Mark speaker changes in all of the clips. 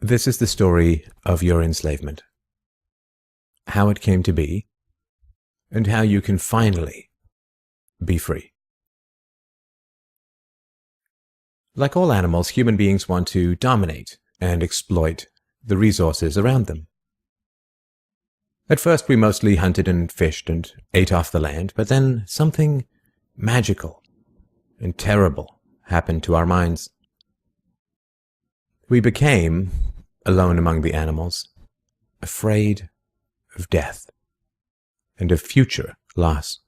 Speaker 1: This is the story of your enslavement, how it came to be, and how you can finally be free. Like all animals, human beings want to dominate and exploit the resources around them. At first, we mostly hunted and fished and ate off the land, but then something magical and terrible happened to our minds. We became, alone among the animals, afraid of death and of future loss.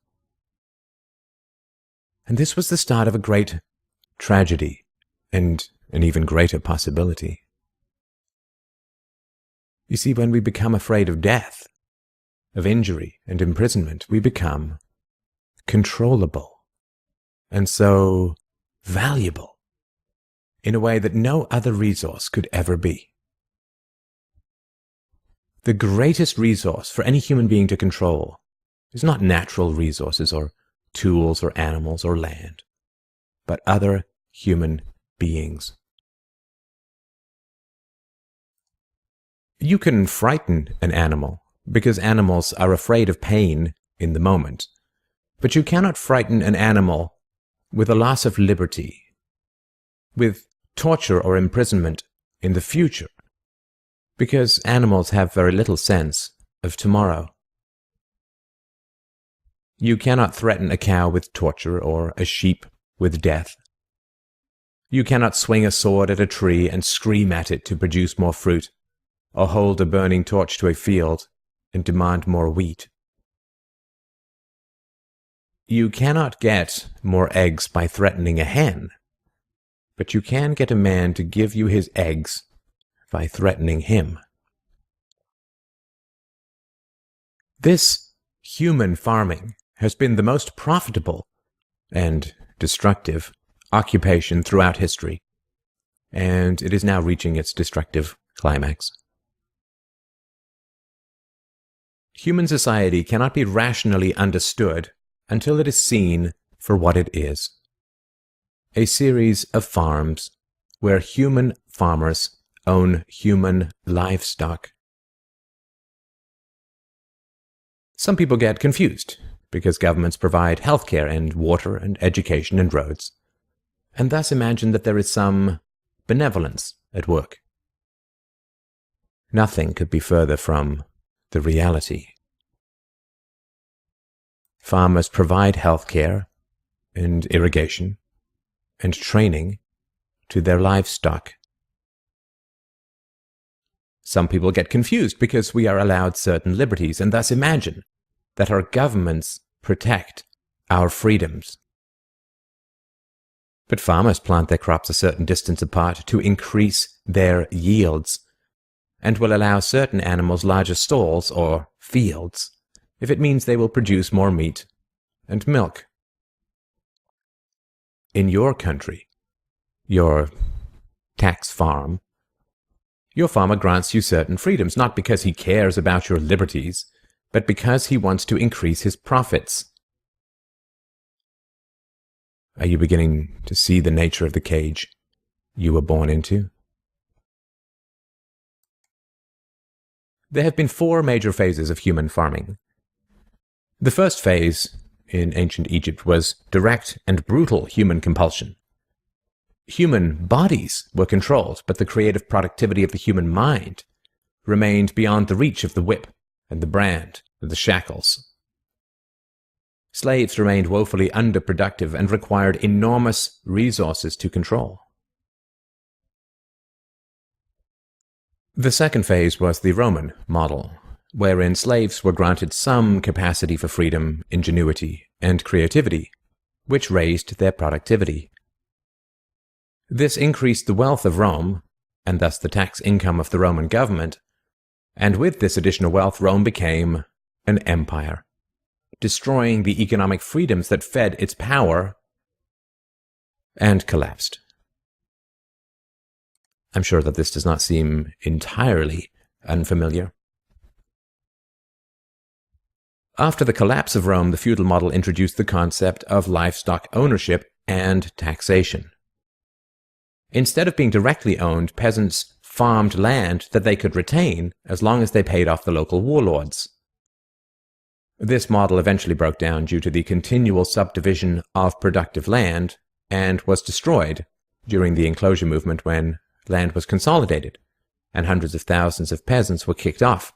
Speaker 1: And this was the start of a great tragedy and an even greater possibility. You see, when we become afraid of death, of injury and imprisonment, we become controllable and so valuable in a way that no other resource could ever be. The greatest resource for any human being to control is not natural resources or tools or animals or land, but other human beings. You can frighten an animal because animals are afraid of pain in the moment, but you cannot frighten an animal with a loss of liberty, with torture or imprisonment in the future, because animals have very little sense of tomorrow. You cannot threaten a cow with torture or a sheep with death. You cannot swing a sword at a tree and scream at it to produce more fruit, or hold a burning torch to a field and demand more wheat. You cannot get more eggs by threatening a hen, but you can get a man to give you his eggs by threatening him. This human farming has been the most profitable and destructive occupation throughout history, and it is now reaching its destructive climax. Human society cannot be rationally understood until it is seen for what it is: a series of farms where human farmers own human livestock. Some people get confused because governments provide healthcare and water and education and roads, and thus imagine that there is some benevolence at work. Nothing could be further from the reality. Farmers provide healthcare and irrigation and training to their livestock. Some people get confused because we are allowed certain liberties and thus imagine that our governments protect our freedoms. But farmers plant their crops a certain distance apart to increase their yields, and will allow certain animals larger stalls or fields if it means they will produce more meat and milk. In your country, your tax farm, your farmer grants you certain freedoms, not because he cares about your liberties, but because he wants to increase his profits. Are you beginning to see the nature of the cage you were born into? There have been 4 major phases of human farming. The first phase in ancient Egypt was direct and brutal human compulsion. Human bodies were controlled, but the creative productivity of the human mind remained beyond the reach of the whip and the brand and the shackles. Slaves remained woefully underproductive and required enormous resources to control. The second phase was the Roman model, wherein slaves were granted some capacity for freedom, ingenuity, and creativity, which raised their productivity. This increased the wealth of Rome, and thus the tax income of the Roman government, and with this additional wealth Rome became an empire, destroying the economic freedoms that fed its power, and collapsed. I'm sure that this does not seem entirely unfamiliar. After the collapse of Rome, the feudal model introduced the concept of livestock ownership and taxation. Instead of being directly owned, peasants farmed land that they could retain as long as they paid off the local warlords. This model eventually broke down due to the continual subdivision of productive land and was destroyed during the enclosure movement when land was consolidated and hundreds of thousands of peasants were kicked off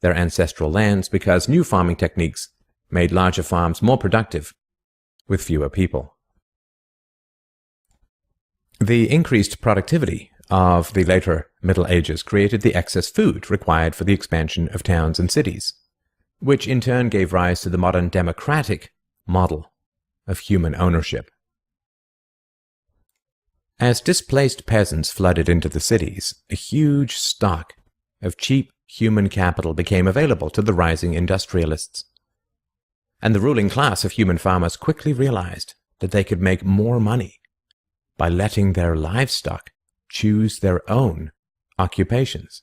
Speaker 1: their ancestral lands because new farming techniques made larger farms more productive with fewer people. The increased productivity of the later Middle Ages created the excess food required for the expansion of towns and cities, which in turn gave rise to the modern democratic model of human ownership. As displaced peasants flooded into the cities, a huge stock of cheap human capital became available to the rising industrialists. And the ruling class of human farmers quickly realized that they could make more money by letting their livestock choose their own occupations.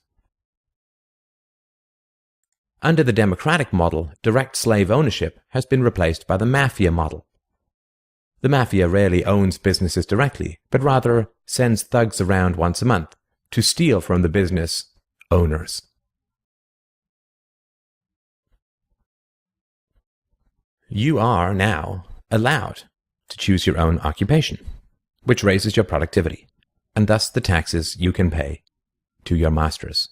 Speaker 1: Under the democratic model, direct slave ownership has been replaced by the mafia model. The mafia rarely owns businesses directly, but rather sends thugs around once a month to steal from the business owners. You are now allowed to choose your own occupation, which raises your productivity, and thus the taxes you can pay to your masters.